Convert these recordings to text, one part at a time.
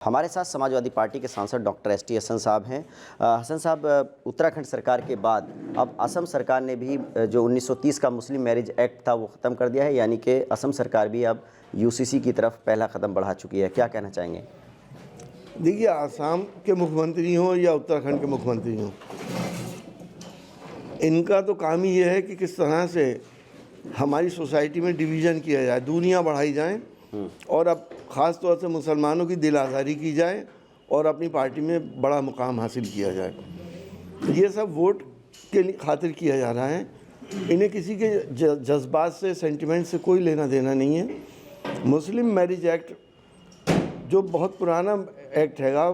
हमारे साथ समाजवादी पार्टी के सांसद डॉक्टर एस टी हसन साहब हैं। हसन साहब, उत्तराखंड सरकार के बाद अब असम सरकार ने भी जो 1930 का मुस्लिम मैरिज एक्ट था वो ख़त्म कर दिया है, यानी कि असम सरकार भी अब यूसीसी की तरफ पहला कदम बढ़ा चुकी है। क्या कहना चाहेंगे? देखिए, आसाम के मुख्यमंत्री हों या उत्तराखंड के मुख्यमंत्री हों, इनका तो काम ही ये है कि किस तरह से हमारी सोसाइटी में डिवीज़न किया जाए, दूरियां बढ़ाई जाएं और अब ख़ास तौर से मुसलमानों की दिल आज़ारी की जाए और अपनी पार्टी में बड़ा मुकाम हासिल किया जाए। ये सब वोट के लिए खातिर किया जा रहा है। इन्हें किसी के जज्बात से, सेंटिमेंट से कोई लेना देना नहीं है। मुस्लिम मैरिज एक्ट जो बहुत पुराना एक्ट हैगा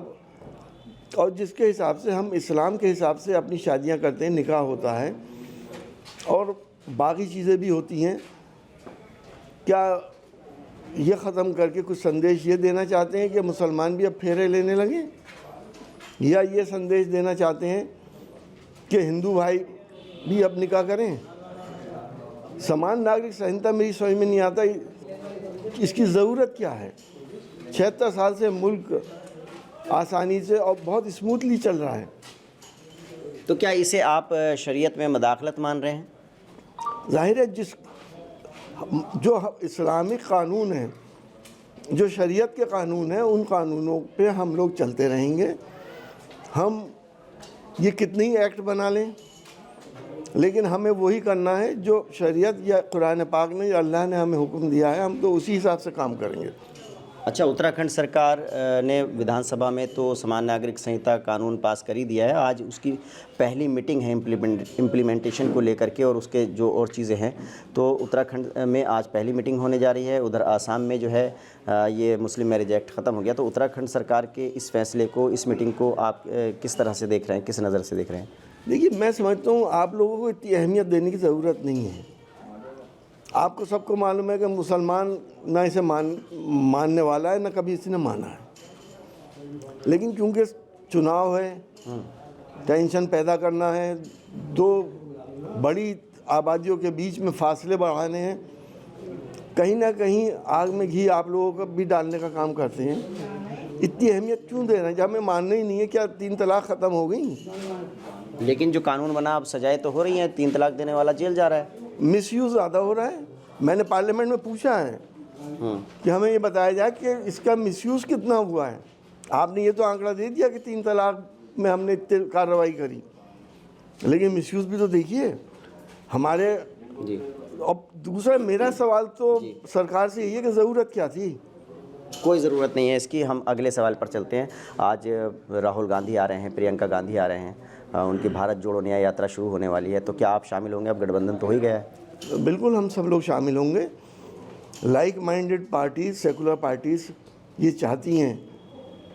और जिसके हिसाब से हम इस्लाम के हिसाब से अपनी शादियां करते हैं, निकाह होता है और बाकी चीज़ें भी होती हैं। क्या ये ख़त्म करके कुछ संदेश ये देना चाहते हैं कि मुसलमान भी अब फेरे लेने लगे, या ये संदेश देना चाहते हैं कि हिंदू भाई भी अब निकाह करें? समान नागरिक संहिता मेरी समझ में नहीं आता, इसकी ज़रूरत क्या है? 76 साल से मुल्क आसानी से और बहुत स्मूथली चल रहा है। तो क्या इसे आप शरीयत में मदाखलत मान रहे हैं? जाहिर है, जो इस्लामिक कानून हैं, जो शरीयत के कानून हैं, उन कानूनों पे हम लोग चलते रहेंगे। हम ये कितने ही एक्ट बना लें, लेकिन हमें वही करना है जो शरीयत या कुरान पाक ने, अल्लाह ने हमें हुक्म दिया है, हम तो उसी हिसाब से काम करेंगे। अच्छा, उत्तराखंड सरकार ने विधानसभा में तो समान नागरिक संहिता कानून पास कर ही दिया है। आज उसकी पहली मीटिंग है इम्प्लीमेंटेशन को लेकर के, और उसके जो और चीज़ें हैं, तो उत्तराखंड में आज पहली मीटिंग होने जा रही है। उधर आसाम में जो है ये मुस्लिम मैरिज एक्ट ख़त्म हो गया। तो उत्तराखंड सरकार के इस फैसले को, इस मीटिंग को आप किस तरह से देख रहे हैं, किस नज़र से देख रहे हैं? देखिए, मैं समझता हूँ आप लोगों को इतनी अहमियत देने की ज़रूरत नहीं है। आपको सबको मालूम है कि मुसलमान ना इसे मानने वाला है, ना कभी इसने माना है। लेकिन क्योंकि चुनाव है, टेंशन पैदा करना है, दो बड़ी आबादियों के बीच में फासले बढ़ाने हैं, कहीं ना कहीं आग में घी आप लोगों को भी डालने का काम करते हैं। इतनी अहमियत क्यों दे रहे हैं जब हमें मानना ही नहीं है? क्या 3 तलाक ख़त्म हो गई? लेकिन जो कानून बना, अब सजाएं तो हो रही हैं, 3 तलाक देने वाला जेल जा रहा है। मिसयूज़ ज़्यादा हो रहा है। मैंने पार्लियामेंट में पूछा है कि हमें ये बताया जाए कि इसका मिसयूज़ कितना हुआ है। आपने ये तो आंकड़ा दे दिया कि 3 तलाक में हमने इतनी कार्रवाई करी, लेकिन मिसयूज़ भी तो देखिए हमारे जी। अब दूसरा मेरा सवाल तो सरकार से यही है कि ज़रूरत क्या थी? कोई ज़रूरत नहीं है इसकी। हम अगले सवाल पर चलते हैं। आज राहुल गांधी आ रहे हैं, प्रियंका गांधी आ रहे हैं, उनकी भारत जोड़ो न्याय यात्रा शुरू होने वाली है। तो क्या आप शामिल होंगे? अब गठबंधन तो हो ही गया है। बिल्कुल, हम सब लोग शामिल होंगे। Like minded parties, secular parties ये चाहती हैं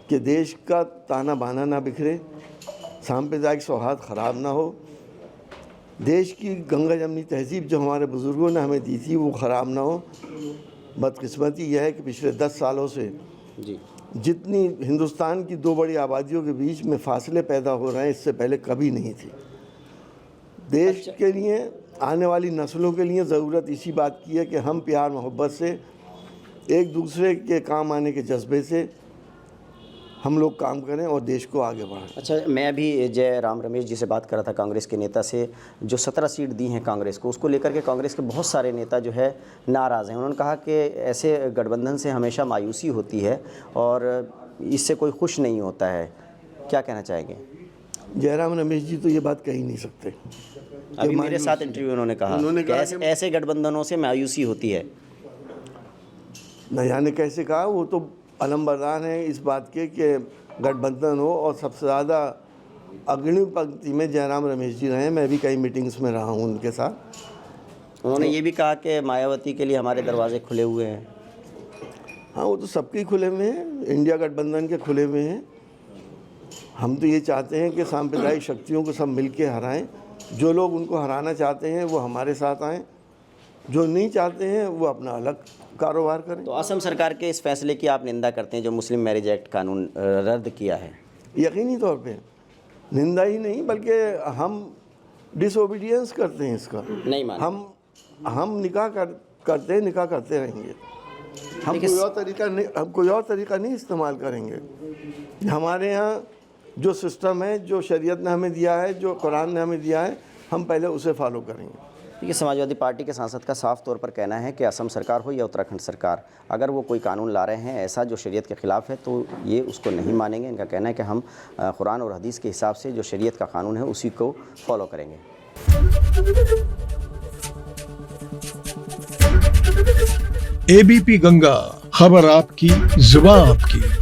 कि देश का ताना बाना ना बिखरे, सांप्रदायिक सौहार्द ख़राब ना हो, देश की गंगा जमनी तहजीब जो हमारे बुज़ुर्गों ने हमें दी थी वो ख़राब ना हो। बदकिस्मती यह है कि पिछले 10 सालों से जितनी हिंदुस्तान की 2 बड़ी आबादियों के बीच में फासले पैदा हो रहे हैं, इससे पहले कभी नहीं थे। देश के लिए, आने वाली नस्लों के लिए ज़रूरत इसी बात की है कि हम प्यार मोहब्बत से, एक दूसरे के काम आने के जज्बे से हम लोग काम करें और देश को आगे बढ़ाएं। अच्छा, मैं अभी जयराम रमेश जी से बात कर रहा था, कांग्रेस के नेता से, जो 17 सीट दी हैं कांग्रेस को, उसको लेकर के कांग्रेस के बहुत सारे नेता जो है नाराज़ हैं। उन्होंने कहा कि ऐसे गठबंधन से हमेशा मायूसी होती है और इससे कोई खुश नहीं होता है। क्या कहना चाहेंगे? जयराम रमेश जी तो ये बात कह ही नहीं सकते। अभी मेरे साथ इंटरव्यू उन्होंने कहा कि ऐसे गठबंधनों से मायूसी होती है। न जाने कैसे कहा, वो तो अलमबरदार हैं इस बात के कि गठबंधन हो, और सबसे ज़्यादा अग्रणी पंक्ति में जयराम रमेश जी रहे हैं। मैं भी कई मीटिंग्स में रहा हूँ उनके साथ। उन्होंने ये भी कहा कि मायावती के लिए हमारे दरवाजे खुले हुए हैं। हाँ, वो तो सबके खुले हुए हैं, इंडिया गठबंधन के खुले हुए हैं। हम तो ये चाहते हैं कि सांप्रदायिक शक्तियों को सब मिल के हराएँ। जो लोग उनको हराना चाहते हैं वो हमारे साथ आएँ, जो नहीं चाहते हैं वो अपना अलग कारोबार करें। तो असम सरकार के इस फैसले की आप निंदा करते हैं, जो मुस्लिम मैरिज एक्ट कानून रद्द किया है? यकीनी तौर पे निंदा ही नहीं, बल्कि हम डिसोबीडियंस करते हैं इसका। नहीं मान हम निकाह करते हैं, निकाह करते रहेंगे। हम कोई और तरीका नहीं इस्तेमाल करेंगे। हमारे यहाँ जो सिस्टम है, जो शरीयत ने हमें दिया है, जो कुरान ने हमें दिया है, हम पहले उसे फॉलो करेंगे। देखिए, समाजवादी पार्टी के सांसद का साफ तौर पर कहना है कि असम सरकार हो या उत्तराखंड सरकार, अगर वो कोई कानून ला रहे हैं ऐसा जो शरीयत के ख़िलाफ़ है तो ये उसको नहीं मानेंगे। इनका कहना है कि हम कुरान और हदीस के हिसाब से जो शरीयत का कानून है उसी को फॉलो करेंगे। ABP गंगा, खबर आपकी, जुबान आपकी।